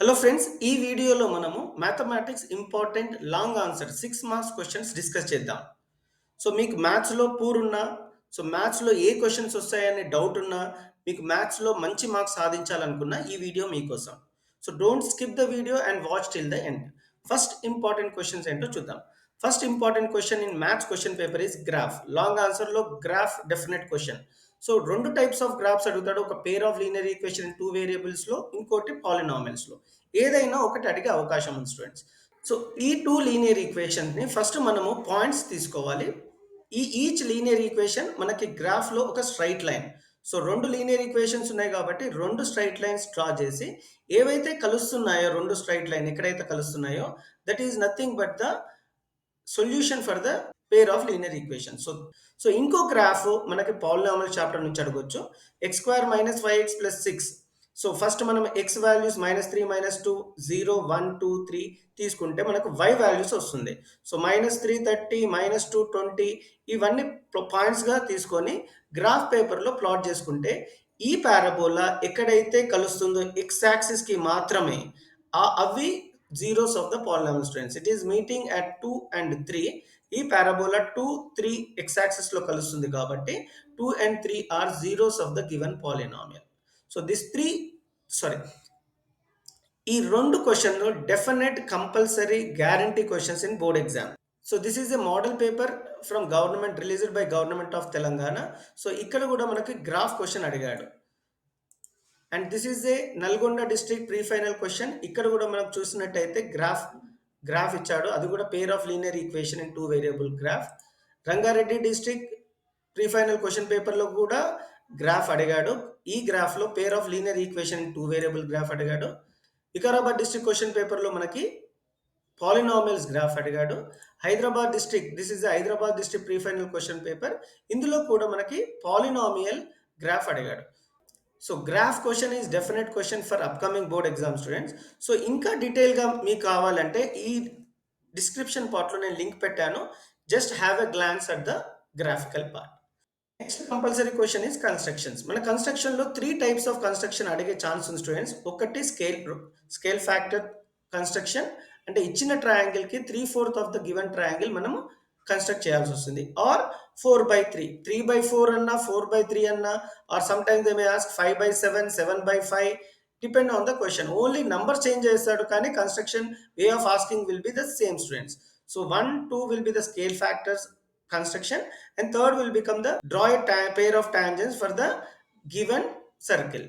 Hello friends, ఈ వీడియోలో మనము mathematics important long answer 6 marks questions discuss చేద్దాం. సో మీకు మ్యాథ్స్‌లో పూర్ ఉన్నా, సో మ్యాథ్స్‌లో ఏ క్వశ్చన్స్ వస్తాయనే డౌట్ ఉన్నా, మీకు మ్యాథ్స్‌లో మంచి మార్క్స్ సాధించాలనుకున్న ఈ వీడియో మీకోసం. So don't skip the video and watch till the end. First important questions ఏంటో చూద్దాం. First important question in maths question paper is graph. Long ఆన్సర్‌లో graph definite question. So 2 types of graphs అడుగుతాడు. ఒక pair of linear equation in 2 వేరియబుల్స్‌లో, ఇంకోటి పాలినామియల్స్‌లో. ఏదైనా ఒకటి అడిగే అవకాశం ఉంది స్టూడెంట్స్. సో ఈ 2 లీనియర్ ఈక్వేషన్స్‌ని ఫస్ట్ మనము పాయింట్స్ తీసుకోవాలి. ఈచ్ లీనియర్ ఈక్వేషన్ మనకి గ్రాఫ్‌లో ఒక straight line. So 2 linear equations ఉన్నాయి కాబట్టి 2 స్ట్రెయిట్ లైన్స్ డ్రా చేసి ఏవైతే కలుస్తున్నాయో 2 స్ట్రెయిట్ లైన్ ఎక్కడైతే కలుస్తున్నాయో that is nothing but the solution for the pair of linear equation. So ఇంకో గ్రాఫ్ మనకి పాలినామియల్ చాప్టర్ నుంచి అడగొచ్చు. x square minus 5x plus 6. So first మనం x వాల్యూస్ -3, -2, 0, 1, 2, 3 తీసుకుంటే మనకు y వాల్యూస్ వస్తుంది. సో -3 30, -2 20 ఇవన్నీ పాయింట్స్‌గా తీసుకొని గ్రాఫ్ పేపర్‌లో ప్లాట్ చేసుకుంటే ఈ పారాబోలా ఎక్కడైతే కలుస్తుందో x యాక్సిస్‌కి మాత్రమే అవి zeros of the polynomial students. It is meeting at 2 and 3. ఈ పారాబోలా 2, 3 x axis లో కలుస్తుంది కాబట్టి 2 and 3 are zeros of the given polynomial. So this 3 sorry ఈ రెండు క్వశ్చన్లు definite compulsory guarantee questions in board exam. So this is a model paper from government released by government of Telangana. So ఇక్కడ కూడా మనకి graph question అడిగాడు. And this is a Nalgonda district pre final question. ఇక్కడ కూడా మనం చూసినట్టయితే గ్రాఫ్ ఇచ్చాడు. అది కూడా పేర్ of linear equation in 2 variable graph. Rangareddy district pre final question పేపర్లో కూడా గ్రాఫ్ అడిగాడు. ఈ గ్రాఫ్లో పేర్ of linear equation in 2 variable graph అడిగాడు. వికారాబాద్ డిస్ట్రిక్ట్ క్వశ్చన్ పేపర్లో మనకి పాలినామియల్స్ గ్రాఫ్ అడిగాడు. Hyderabad district, this is the Hyderabad district pre final question paper. ఇందులో కూడా మనకి పాలినామియల్ గ్రాఫ్ అడిగాడు. So graph question is definite question for upcoming board exam students. So ఇంకా డీటెయిల్గా మీకు కావాలంటే ఈ డిస్క్రిప్షన్ పార్ట్లో నేను లింక్ పెట్టాను. Just have a glance at the graphical part. Next compulsory question is constructions. మన కన్స్ట్రక్షన్లో 3 టైప్స్ ఆఫ్ కన్స్ట్రక్షన్ అడిగే ఛాన్స్ ఉంది స్టూడెంట్స్. ఒకటి స్కేల్ ఫ్యాక్టర్ కన్స్ట్రక్షన్, అంటే ఇచ్చిన ట్రయాంగిల్కి 3/4 ఆఫ్ ద గివెన్ ట్రయాంగిల్ మనము కన్స్ట్రక్ట్ చేయాల్సి వస్తుంది. ఆర్ 4/3, 3/4 అన్నా 4/3 అన్నా, or sometimes they may ask 5/7, 7/5, depend on the question. Only number change చేస్తాడు కానీ construction way of asking will be the same students. So 1, 2 will be the scale factors construction and third will become the draw a pair of tangents for the given circle.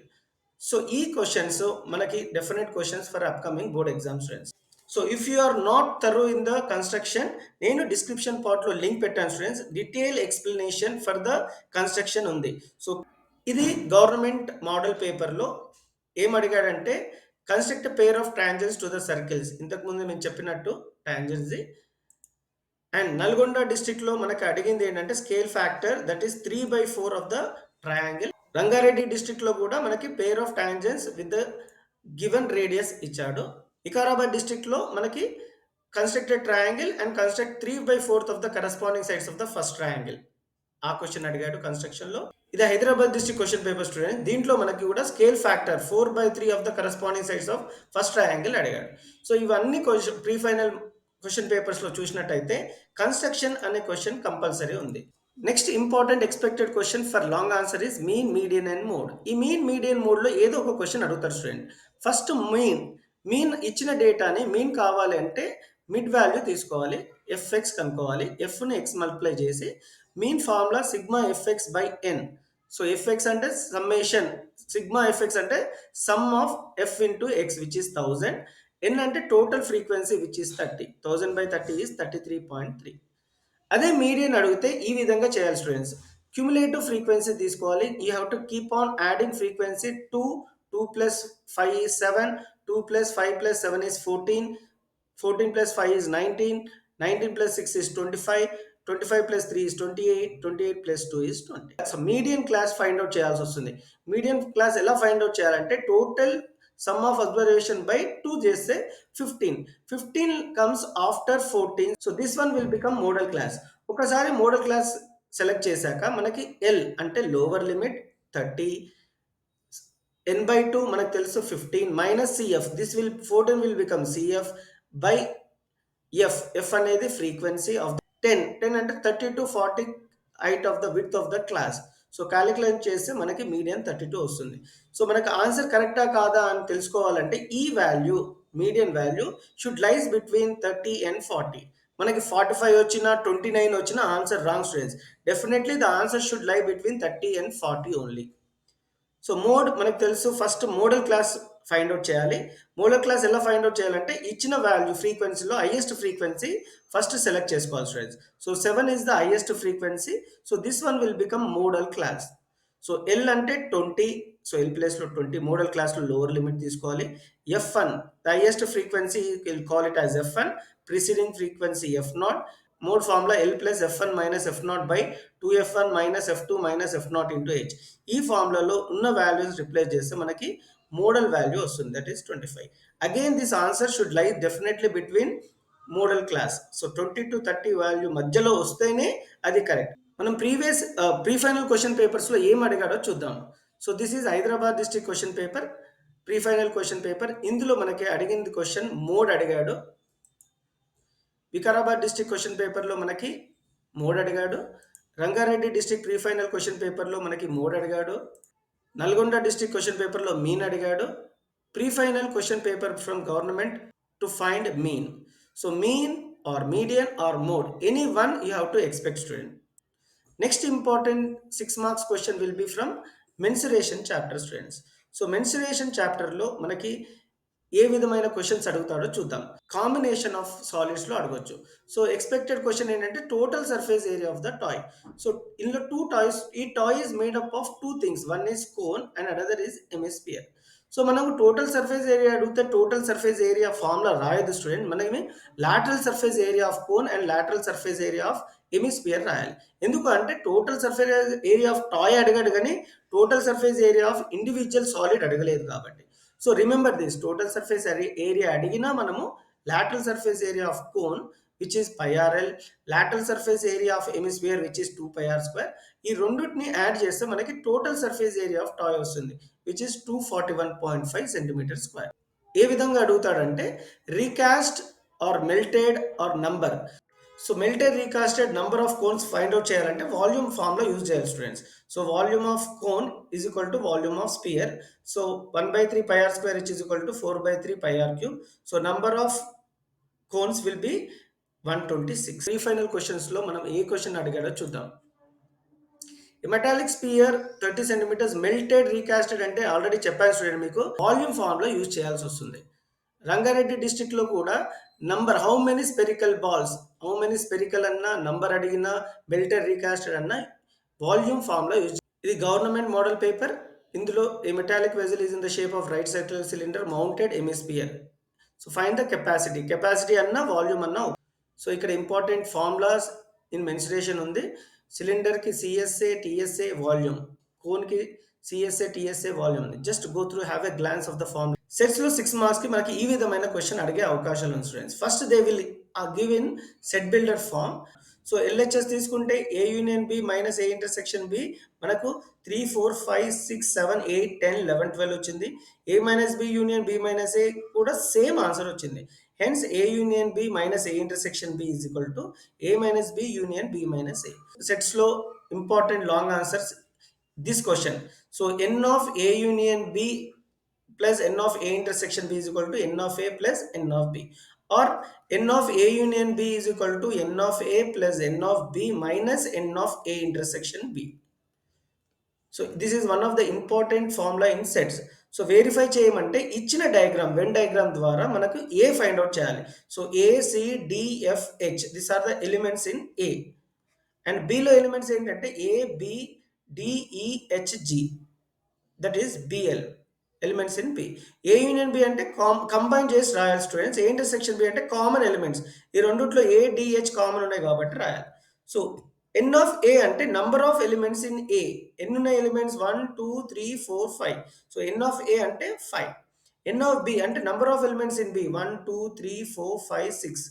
So e questions manaki definite questions for upcoming board exam students. So if you are not thorough in the construction, nenu description part lo link pettanu students, detail explanation for the construction undi. So ఇది government model పేపర్లో ఏం అడిగాడంటే construct pair of tangents to the circles. ఇంతకుముందు నేను చెప్పినట్టు tangents. And Nalgonda డిస్ట్రిక్ట్లో మనకి అడిగింది ఏంటంటే scale factor that is 3/4 of the triangle. Rangareddy డిస్ట్రిక్ట్లో కూడా మనకి పేర్ of tangents with the given radius ఇచ్చాడు. వికారాబాద్ డిస్ట్రిక్ట్లో మనకి constructed triangle and construct 3/4 of the corresponding sides of the first triangle. ఆ క్వశ్చన్ అడిగాడు కన్స్ట్రక్షన్లో. ఇది Hyderabad district question paper student. దీంట్లో మనకి కూడా scale factor 4/3 of the corresponding sides of first triangle అడిగాడు. సో ఇవన్నీ క్వశ్చన్ ప్రీ ఫైనల్ క్వశ్చన్ పేపర్స్లో చూసినట్టయితే కన్స్ట్రక్షన్ అనే క్వశ్చన్ కంపల్సరీ ఉంది. Next important expected question for long answer is mean, median and mode. ఈ మీన్, మీడియన్, మోడ్లో ఏదో ఒక క్వశ్చన్ అడుగుతారు స్టూడెంట్. ఫస్ట్ మీన్ ఇచ్చిన డేటాని మీన్ కావాలి అంటే మిడ్ వాల్యూ తీసుకోవాలి, ఎఫ్ఎక్స్ కనుక్కోవాలి. ఎఫ్ని ఎక్స్ మల్టిప్లై చేసి mean formula sigma f x by n. So f x అంటే సమ్మేషన్, సిగ్మా ఎఫ్ఎక్స్ అంటే sum of f into x which is 1000. N అంటే total frequency which is 30. 1000/30 is 33.3. అదే మీడియన్ అడిగితే ఈ విధంగా చేయాలి స్టూడెంట్స్. క్యుములేటివ్ ఫ్రీక్వెన్సీ తీసుకోవాలి. You have to keep on adding frequency. 2 + 5 is 7, 2 + 5 + 7 is 14, 14 + 5 is 19, 19 + 6 is 25, 25 + 3 is 28, 28 + 2 is 20. So median class find out చేయాల్సి వస్తుంది. Median class ఎలా ఫైండ్ అవుట్ చేయాలంటే total some of observation by 2 చేస్తే 15. 15 comes after 14. So this one will become modal class. ఒకసారి modal class select చేశాక మనకి L అంటే lower limit 30, n/2 మనకు తెలుసు 15 minus c f, this will 14 will become c f by f అనేది frequency of 10 అంటే 30 to 40 height of the width of the class. So calculate చేస్తే మనకి మీడియన్ 32 వస్తుంది. సో మనకు ఆన్సర్ కరెక్టా కాదా అని తెలుసుకోవాలంటే ఈ value, median value should lies between 30 and 40. మనకి 45 వచ్చినా 29 వచ్చినా answer wrong students. Definitely the answer should lie between 30 and 40 only. So mode మనకు తెలుసు, first modal class find out చేయాలి. మోడల్ క్లాస్ ఎలా ఫైండ్ అవుట్ చేయాలంటే ఇచ్చిన వాల్యూ ఫ్రీక్వెన్సీలో హైయెస్ట్ ఫ్రీక్వెన్సీ ఫస్ట్ సెలెక్ట్ చేసుకోవాలి students. So 7 is the highest frequency. So this one will become modal class. So L అంటే 20, so L ప్లేస్లో 20, model క్లాస్లో lower limit తీసుకోవాలి. F1 the highest frequency will call it as F1, preceding frequency F0. Mode formula L plus F1 minus F0 by 2F1 minus F2 minus F0 into H. ఈ ఫార్ములాలో ఉన్న values replace చేస్తే మనకి modal value వస్తుంది, that is 25. Again this answer should lie definitely between modal class. So 20 to 30 value మధ్యలో వస్తేనే అది correct. మనం ప్రీ ఫైనల్ క్వశ్చన్ పేపర్స్లో ఏం అడిగాడో చూద్దాం. So this is Hyderabad district question paper, pre final question paper. ఇందులో మనకి అడిగింది క్వశ్చన్ మోడ్ అడిగాడు. వికారాబాద్ డిస్ట్రిక్ట్ క్వశ్చన్ పేపర్లో మనకి మోడ్ అడిగాడు. Rangareddy district pre final question పేపర్లో మనకి మోడ్ అడిగాడు. నల్గొండ డిస్ట్రిక్ట్ క్వశ్చన్ పేపర్లో మీన్ అడిగాడు. Pre final question paper from government to find mean. So mean or median or mode, any one you have to expect student. Next important 6 marks question will be from mensuration chapter students. So mensuration చాప్టర్లో మనకి ఏ విధమైన questions అడుగుతాడో చూద్దాం. Combination of solids లో అడగొచ్చు. So expected question ఏంటంటే total surface area of the toy. So ఇందులో 2 toys, ఈ toy is made up of 2 things, one is cone and another is hemisphere. So మనకు టోటల్ సర్ఫేస్ ఏరియా అడిగితే total surface area formula రాయదు student, మనకి lateral surface area of cone and lateral surface area of hemisphere రాయాలి. ఎందుకు అంటే total surface area of toy అడిగాడు కానీ total surface area of individual solid అడగలేదు కాబట్టి. So remember this, total surface area అడిగినా మనము lateral surface area of cone which is πRL, lateral surface area of hemisphere which is 2πr². ఈ రెండింటిని add చేస్తే మనకి total surface area of toy వస్తుంది which is 241.5 centimetre square. ఏ విధంగా అడుగుతాడంటే recast or melted or number. So melted recasted number of cones find out చేయాలంటే volume formula use చేయాలి students. So volume of cone is equal to volume of sphere. So 1/3 πr² which is equal to 4/3 πr³. So number of cones will be 126. Pre final questions లో మనం ఏ question అడిగాడో చూద్దాం. Metallic spear 30 centimetres melted రీకాస్టెడ్ అంటే already చెప్పాను student, మీకు volume formula use చేయాల్సి వస్తుంది. Rangareddy district లో కూడా number how many spherical balls, how many spherical అన్నా నంబర్ అడిగినా మెల్టెడ్ రీకాస్టెడ్ అన్నా వాల్యూమ్ ఫార్ములా యూజ్. ఇది గవర్నమెంట్ మోడల్ పేపర్. ఇందులో a metallic vessel is in the shape of right circular cylinder mounted hemisphere. So find the capacity అన్నా volume అన్నా. సో ఇక్కడ important formulas in mensuration ఉంది. సిలిండర్కి సిఎస్ఏ టిఎస్ఏ వాల్యూమ్, కోన్కి CSA TSA volume ఉంది. Just go through, have a glance of the formula. సెట్స్లో 6 మార్క్స్కి మనకి ఈ విధమైన క్వశ్చన్ అడిగే అవకాశాలు ఉంది students. First they will give in set builder form. So LHS తీసుకుంటే A union B minus A intersection B మనకు 3, 4, 5, 6, 7, 8, 10, 11, 12 వచ్చింది. A minus B union B minus A కూడా సేమ్ ఆన్సర్ వచ్చింది. Hence A union B minus A intersection B is equal to A minus B union B minus A. సెట్స్లో important long answers this question. So n of a union b plus n of a intersection b is equal to n of a plus n of b, or n of a union b is equal to n of a plus n of b minus n of a intersection b. So this is one of the important formula in sets. So verify చేయమంటే ఇచ్చిన diagram Venn diagram ద్వారా మనకు A find out చేయాలి. So A C D F H this are the elements in A, and బిలో elements ఏంటంటే A B D E H G, that is B L elements in B. A union B అంటే combine చేసి రాయాలి students. A intersection B అంటే common elements, ఈ రెండిట్లో ఏ DH common ఉన్నాయి కాబట్టి రాయాలి. సో ఎన్ ఆఫ్ ఏ అంటే number of elements in A. ఎన్ని ఉన్నాయి elements? 1, 2, 3, 4, 5. So N of A అంటే 5. ఎన్ ఆఫ్ బి అంటే number of elements in B 1, 2, 3, 4, 5, 6.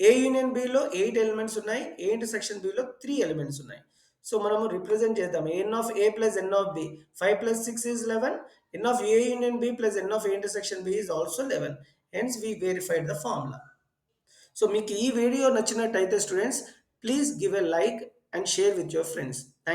A union బిలో 8 ఎలిమెంట్స్ ఉన్నాయి, ఏ ఇంటర్సెక్షన్ బిలో 3 ఎలిమెంట్స్ ఉన్నాయి. సో మనము రిప్రజెంట్ చేద్దాం. N of A plus N of B, 5 + 6 is 11, n of A union B plus n of A intersection B is also 11. Hence, we verified the formula. So మీకు ఈ video నచ్చినట్టయితే students please give a like and share with your friends. Thank